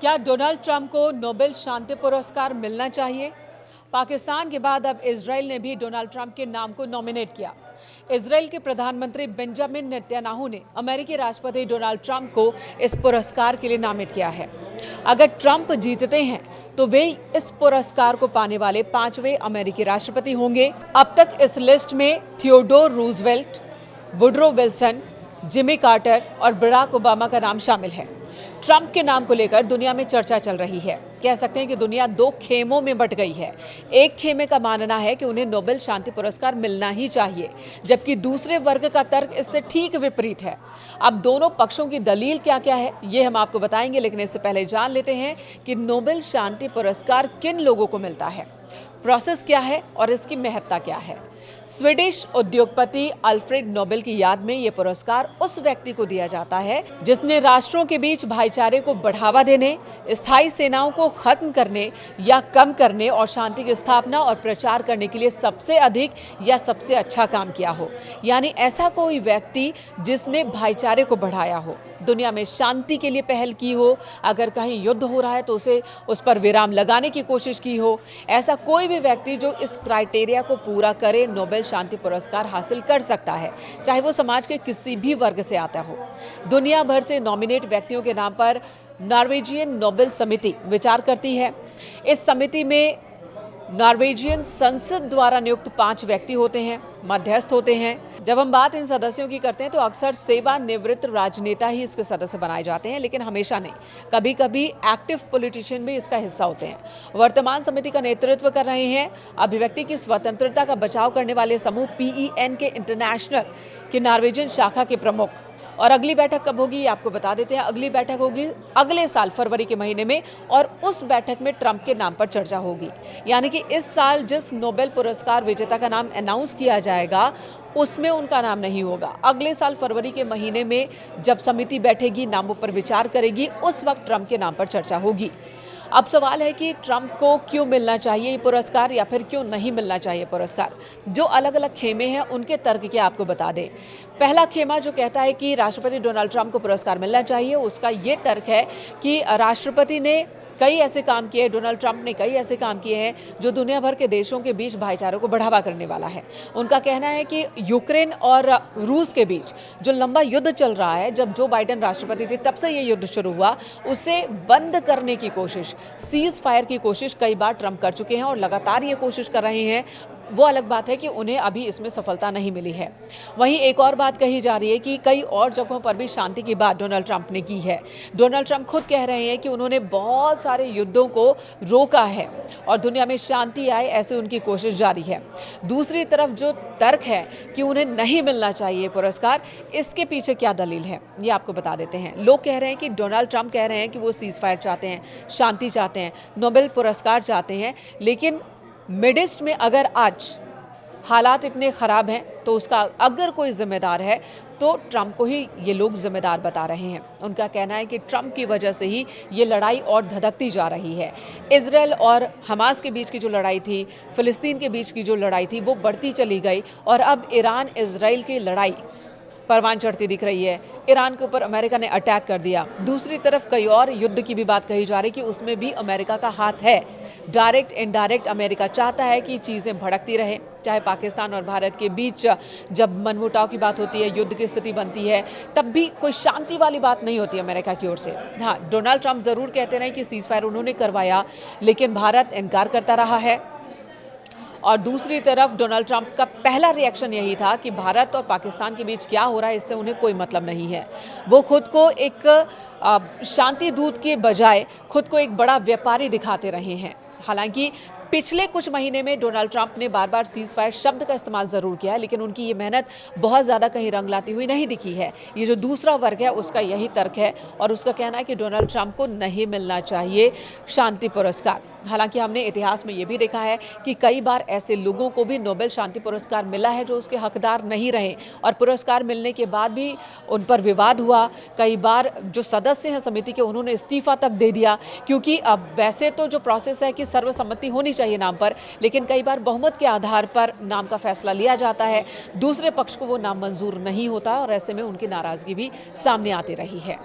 क्या Donald Trump को Nobel शांति पुरस्कार मिलना चाहिए? पाकिस्तान के बाद अब इजराइल ने भी डोनाल्ड ट्रंप के नाम को नॉमिनेट किया। इजराइल के प्रधानमंत्री बेंजामिन नेतन्याहू ने अमेरिकी राष्ट्रपति डोनाल्ड ट्रंप को इस पुरस्कार के लिए नामित किया है। अगर ट्रंप जीतते हैं तो वे इस पुरस्कार को पाने वाले 5वें अमेरिकी राष्ट्रपति होंगे। अब तक इस लिस्ट में Theodore Roosevelt, Woodrow Wilson, Jimmy Carter और बराक ओबामा का नाम शामिल है। ट्रंप के नाम को लेकर दुनिया में चर्चा चल रही है। कह सकते हैं कि दुनिया दो खेमों में बंट गई है। एक खेमे का मानना है कि उन्हें नोबेल शांति पुरस्कार मिलना ही चाहिए, जबकि दूसरे वर्ग का तर्क इससे ठीक विपरीत है। अब दोनों पक्षों की दलील क्या क्या है ये हम आपको बताएंगे, लेकिन इससे पहले जान लेते हैं कि नोबेल शांति पुरस्कार किन लोगों को मिलता है, प्रोसेस क्या है और इसकी महत्ता क्या है। स्वीडिश उद्योगपति अल्फ्रेड नोबेल की याद में यह पुरस्कार उस व्यक्ति को दिया जाता है जिसने राष्ट्रों के बीच भाईचारे को बढ़ावा देने, स्थायी सेनाओं को खत्म करने या कम करने और शांति की स्थापना और प्रचार करने के लिए सबसे अधिक या सबसे अच्छा काम किया हो। यानी ऐसा कोई व्यक्ति जिसने भाईचारे को बढ़ाया हो, दुनिया में शांति के लिए पहल की हो, अगर कहीं युद्ध हो रहा है तो उस पर विराम लगाने की कोशिश की हो। ऐसा कोई भी व्यक्ति जो इस क्राइटेरिया को पूरा करे नोबेल शांति पुरस्कार हासिल कर सकता है, चाहे वो समाज के किसी भी वर्ग से आता हो। दुनिया भर से नॉमिनेट व्यक्तियों के नाम पर नॉर्वेजियन नोबेल समिति विचार करती है। इस समिति में नॉर्वेजियन संसद द्वारा नियुक्त 5 व्यक्ति होते हैं, मध्यस्थ होते हैं। जब हम बात इन सदस्यों की करते हैं तो अक्सर सेवानिवृत्त राजनेता ही इसके सदस्य बनाए जाते हैं, लेकिन हमेशा नहीं। कभी कभी एक्टिव पॉलिटिशियन भी इसका हिस्सा होते हैं। वर्तमान समिति का नेतृत्व कर रहे हैं अभिव्यक्ति की स्वतंत्रता का बचाव करने वाले समूह PEN के इंटरनेशनल की नॉर्वेजियन शाखा के प्रमुख। और अगली बैठक कब होगी ये आपको बता देते हैं। अगली बैठक होगी अगले साल फरवरी के महीने में, और उस बैठक में ट्रंप के नाम पर चर्चा होगी। यानी कि इस साल जिस नोबेल पुरस्कार विजेता का नाम अनाउंस किया जाएगा उसमें उनका नाम नहीं होगा। अगले साल फरवरी के महीने में जब समिति बैठेगी, नामों पर विचार करेगी, उस वक्त ट्रंप के नाम पर चर्चा होगी। अब सवाल है कि ट्रंप को क्यों मिलना चाहिए ये पुरस्कार या फिर क्यों नहीं मिलना चाहिए पुरस्कार। जो अलग अलग खेमे हैं उनके तर्क क्या आपको बता दें। पहला खेमा जो कहता है कि राष्ट्रपति डोनाल्ड ट्रंप को पुरस्कार मिलना चाहिए, उसका ये तर्क है कि राष्ट्रपति ने कई ऐसे काम किए, डोनाल्ड ट्रंप ने कई ऐसे काम किए हैं जो दुनिया भर के देशों के बीच भाईचारे को बढ़ावा करने वाला है। उनका कहना है कि यूक्रेन और रूस के बीच जो लंबा युद्ध चल रहा है, जब जो बाइडेन राष्ट्रपति थे तब से ये युद्ध शुरू हुआ, उसे बंद करने की कोशिश, सीज फायर की कोशिश कई बार ट्रंप कर चुके हैं और लगातार ये कोशिश कर रहे हैं। वो अलग बात है कि उन्हें अभी इसमें सफलता नहीं मिली है। वहीं एक और बात कही जा रही है कि कई और जगहों पर भी शांति की बात डोनाल्ड ट्रंप ने की है। डोनाल्ड ट्रंप खुद कह रहे हैं कि उन्होंने बहुत सारे युद्धों को रोका है और दुनिया में शांति आए, ऐसे उनकी कोशिश जारी है। दूसरी तरफ जो तर्क है कि उन्हें नहीं मिलना चाहिए पुरस्कार, इसके पीछे क्या दलील है ये आपको बता देते हैं। लोग कह रहे हैं कि डोनाल्ड ट्रंप कह रहे हैं कि वो सीज फायर चाहते हैं, शांति चाहते हैं, नोबेल पुरस्कार चाहते हैं, लेकिन मिड ईस्ट में अगर आज हालात इतने ख़राब हैं तो उसका अगर कोई जिम्मेदार है तो ट्रंप को ही ये लोग जिम्मेदार बता रहे हैं। उनका कहना है कि ट्रंप की वजह से ही ये लड़ाई और धधकती जा रही है। इजराइल और हमास के बीच की जो लड़ाई थी, फिलिस्तीन के बीच की जो लड़ाई थी, वो बढ़ती चली गई और अब ईरान इजराइल की लड़ाई परवान चढ़ती दिख रही है। ईरान के ऊपर अमेरिका ने अटैक कर दिया। दूसरी तरफ कई और युद्ध की भी बात कही जा रही कि उसमें भी अमेरिका का हाथ है। डायरेक्ट इनडायरेक्ट अमेरिका चाहता है कि चीज़ें भड़कती रहें, चाहे पाकिस्तान और भारत के बीच जब मनमुटाव की बात होती है, युद्ध की स्थिति बनती है, तब भी कोई शांति वाली बात नहीं होती अमेरिका की ओर से। हाँ, डोनाल्ड ट्रंप ज़रूर कहते रहे कि सीज फायर उन्होंने करवाया, लेकिन भारत इनकार करता रहा है। और दूसरी तरफ डोनाल्ड ट्रंप का पहला रिएक्शन यही था कि भारत और पाकिस्तान के बीच क्या हो रहा है इससे उन्हें कोई मतलब नहीं है। वो खुद को एक शांति दूत के बजाय खुद को एक बड़ा व्यापारी दिखाते रहे हैं। हालांकि पिछले कुछ महीने में डोनाल्ड ट्रंप ने बार बार सीज फायर शब्द का इस्तेमाल ज़रूर किया है, लेकिन उनकी ये मेहनत बहुत ज़्यादा कहीं रंग लाती हुई नहीं दिखी है। ये जो दूसरा वर्ग है उसका यही तर्क है और उसका कहना है कि डोनाल्ड ट्रंप को नहीं मिलना चाहिए शांति पुरस्कार। हालांकि हमने इतिहास में ये भी देखा है कि कई बार ऐसे लोगों को भी नोबेल शांति पुरस्कार मिला है जो उसके हकदार नहीं रहे और पुरस्कार मिलने के बाद भी उन पर विवाद हुआ। कई बार जो सदस्य हैं समिति के, उन्होंने इस्तीफा तक दे दिया, क्योंकि अब वैसे तो जो प्रोसेस है कि सर्वसम्मति होनी चाहिए नाम पर, लेकिन कई बार बहुमत के आधार पर नाम का फैसला लिया जाता है, दूसरे पक्ष को वो नाम मंजूर नहीं होता और ऐसे में उनकी नाराजगी भी सामने आती रही है।